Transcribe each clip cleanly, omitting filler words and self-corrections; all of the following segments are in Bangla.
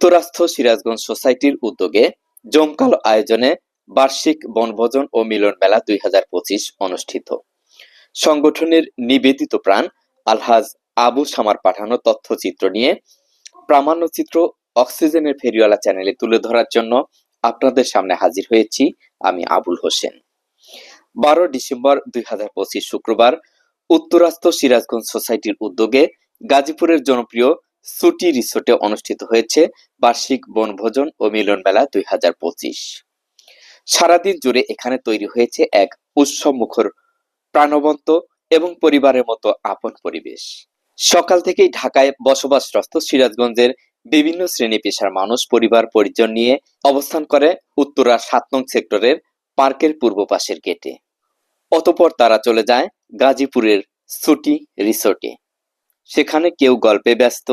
উত্তরাস্থ সিরাজগঞ্জ সোসাইটির উদ্যোগে জমকালো আয়োজনে বার্ষিক বনভোজন ও মিলন মেলা 2025 অনুষ্ঠিত। সংগঠনের নিবেদিত প্রাণ আলহাজ আবু সামার পাঠানো তথ্যচিত্র নিয়ে প্রামাণ্যচিত্র অক্সিজেনের ফেরিওয়ালা চ্যানেলে তুলে ধরার জন্য আপনাদের সামনে হাজির হয়েছি আমি আবুল হোসেন। 12 ডিসেম্বর 2025 শুক্রবার উত্তরাস্থ সিরাজগঞ্জ সোসাইটির উদ্যোগে গাজীপুরের জনপ্রিয় সুটি রিসোর্টে অনুষ্ঠিত হয়েছে বার্ষিক বনভোজন ও মিলন মেলা 2025। সারাদিন জুড়ে এখানে তৈরি হয়েছে এক উৎসব মুখর, প্রাণবন্ত এবং পরিবারের মতো আপন পরিবেশ। সকাল থেকেই ঢাকায় বসবাসরত সিরাজগঞ্জের বিভিন্ন শ্রেণী পেশার মানুষ পরিবার পরিজন নিয়ে অবস্থান করে উত্তরা 7 নং সেক্টরের পার্কের পূর্ব পাশের গেটে। অতঃপর তারা চলে যায় গাজীপুরের সুটি রিসোর্টে। সেখানে কেউ গল্পে ব্যস্ত,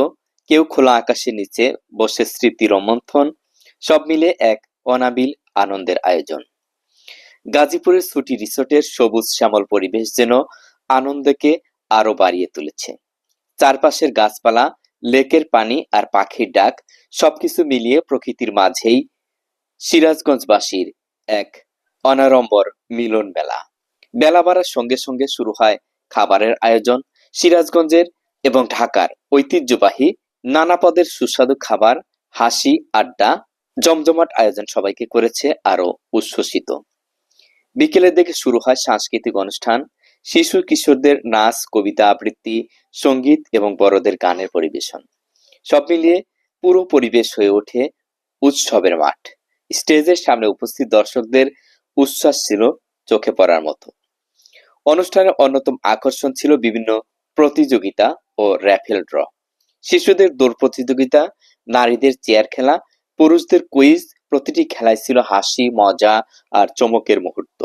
কেউ খোলা আকাশের নিচে বসে স্মৃতি রোমন্থন, সব মিলে এক অনাবিল আনন্দের আয়োজন। গাজীপুরের সুটি রিসোর্টের সবুজ শ্যামল পরিবেশ যেন আনন্দকে আরো বাড়িয়ে তুলেছে। চারপাশের গাছপালা, লেকের পানি আর পাখির ডাক সবকিছু মিলিয়ে প্রকৃতির মাঝেই সিরাজগঞ্জবাসীর এক অনাড়ম্বর মিলন মেলা। বেলা বাড়ার সঙ্গে সঙ্গে শুরু হয় খাবারের আয়োজন। সিরাজগঞ্জের এবং ঢাকার ঐতিহ্যবাহী নানা পদের সুস্বাদু খাবার, হাসি, আড্ডা, জমজমাট আয়োজন সবাইকে করেছে আরো উচ্ছ্বসিত। বিকেলের দিকে শুরু হয় সাংস্কৃতিক অনুষ্ঠান, শিশু কিশোরদের নাচ, কবিতা আবৃত্তি, সঙ্গীত এবং বড়দের গানের পরিবেশন। সব মিলিয়ে পুরো পরিবেশ হয়ে ওঠে উৎসবের মাঠ। স্টেজের সামনে উপস্থিত দর্শকদের উচ্ছ্বাস ছিল চোখে পড়ার মতো। অনুষ্ঠানের অন্যতম আকর্ষণ ছিল বিভিন্ন প্রতিযোগিতা ও র্যাফেল ড্র। শিশুদের দৌড় প্রতিযোগিতা, নারীদের চেয়ার খেলা, পুরুষদের কুইজ, প্রতিটি খেলায় ছিল হাসি, মজা আর চমকের মুহূর্ত।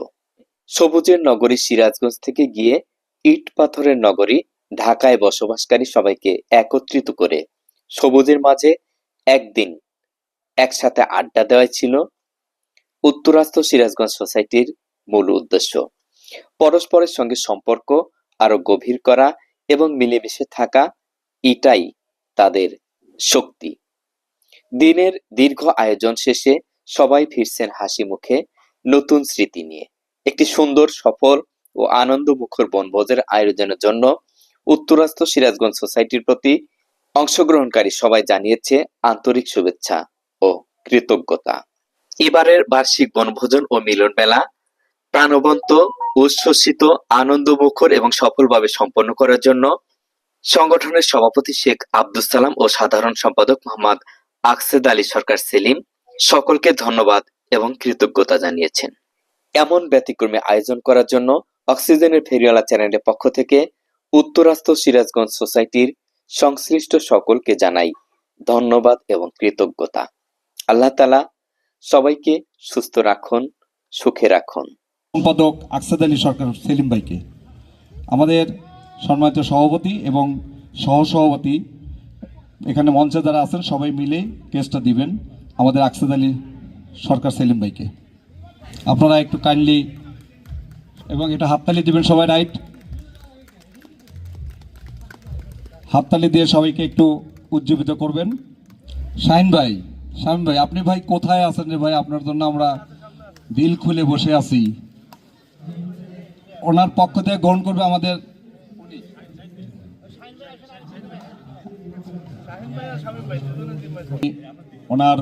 সবুজের নগরী সিরাজগঞ্জ থেকে গিয়ে ইট পাথরের নগরী ঢাকায় বসবাসকারী সবাইকে একত্রিত করে সবুজের মাঝে একদিন একসাথে আড্ডা দেওয়াই ছিল উত্তরাস্থ সিরাজগঞ্জ সোসাইটির মূল উদ্দেশ্য। পরস্পরের সঙ্গে সম্পর্ক আরো গভীর করা এবং মিলেমিশে থাকা, এটাই তাদের শক্তি। দিনের দীর্ঘ আয়োজন শেষে সবাই ফিরছেন হাসি মুখে, নতুন স্মৃতি নিয়ে। একটি সুন্দর, সফল ও আনন্দমুখর বনভোজের আয়োজনের জন্য উত্তরাস্থ সিরাজগঞ্জ সোসাইটির প্রতি অংশগ্রহণকারী সবাই জানিয়েছে আন্তরিক শুভেচ্ছা ও কৃতজ্ঞতা। এবারের বার্ষিক বনভোজন ও মিলন মেলা প্রাণবন্ত, উচ্ছ্বসিত, আনন্দমুখর এবং সফলভাবে সম্পন্ন করার জন্য সংগঠনের সভাপতি শেখ আব্দুস সালাম ও সাধারণ সম্পাদক মোহাম্মদ আকসেদ আলী সরকার সেলিম সকলকে ধন্যবাদ এবং কৃতজ্ঞতা জানিয়েছেন। এমন ব্যতিক্রমী আয়োজন করার জন্য অক্সিজেনের ফেরিওয়ালা চ্যানেলের পক্ষ থেকে উত্তরাস্থ সিরাজগঞ্জ সোসাইটির সংশ্লিষ্ট সকলকে জানাই ধন্যবাদ এবং কৃতজ্ঞতা। আল্লাহ তাআলা সবাইকে সুস্থ রাখুন, সুখে রাখুন। সম্পাদক আকসেদ আলী সরকার সেলিম ভাইকে, আমাদের সম্মানিত সভাপতি এবং সহসভাপতি, এখানে মঞ্চে যারা আছেন সবাই মিলে কেসটা দিবেন আমাদের আকসেদ আলী সরকার সেলিম ভাইকে। আপনারা একটু কাইন্ডলি এবং এটা হাততালি দিবেন সবাই, রাইট? হাততালি দিয়ে সবাইকে একটু উজ্জীবিত করবেন। শাহিন ভাই, আপনি ভাই কোথায় আছেন রে ভাই? আপনার জন্য আমরা দিল খুলে বসে আছি। ওনার পক্ষ থেকে গ্রহণ করবে আমাদের ওনার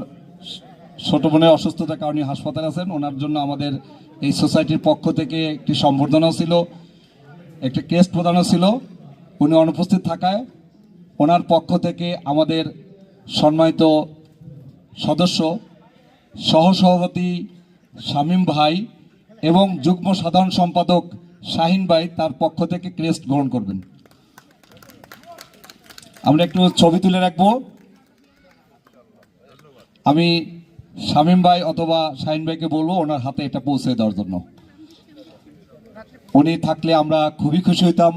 ছোট বোনের অসুস্থতার কারণে হাসপাতালে আছেন। ওনার জন্য আমাদের এই সোসাইটির পক্ষ থেকে একটি সম্বর্ধনাও ছিল, একটি ক্রেস্ট প্রদানও ছিল। উনি অনুপস্থিত থাকায় ওনার পক্ষ থেকে আমাদের সম্মানিত সদস্য, সহসভাপতি শামীম ভাই এবং যুগ্ম সাধারণ সম্পাদক শাহিন ভাই তার পক্ষ থেকে ক্রেস্ট গ্রহণ করবেন। আমরা একটু ছবি তুলে রাখবো। আমি শামীম ভাই অথবা শাহিন ভাইকে বলবো ওনার হাতে এটা পৌঁছে দেওয়ার জন্য। উনি থাকলে আমরা খুবই খুশি হইতাম।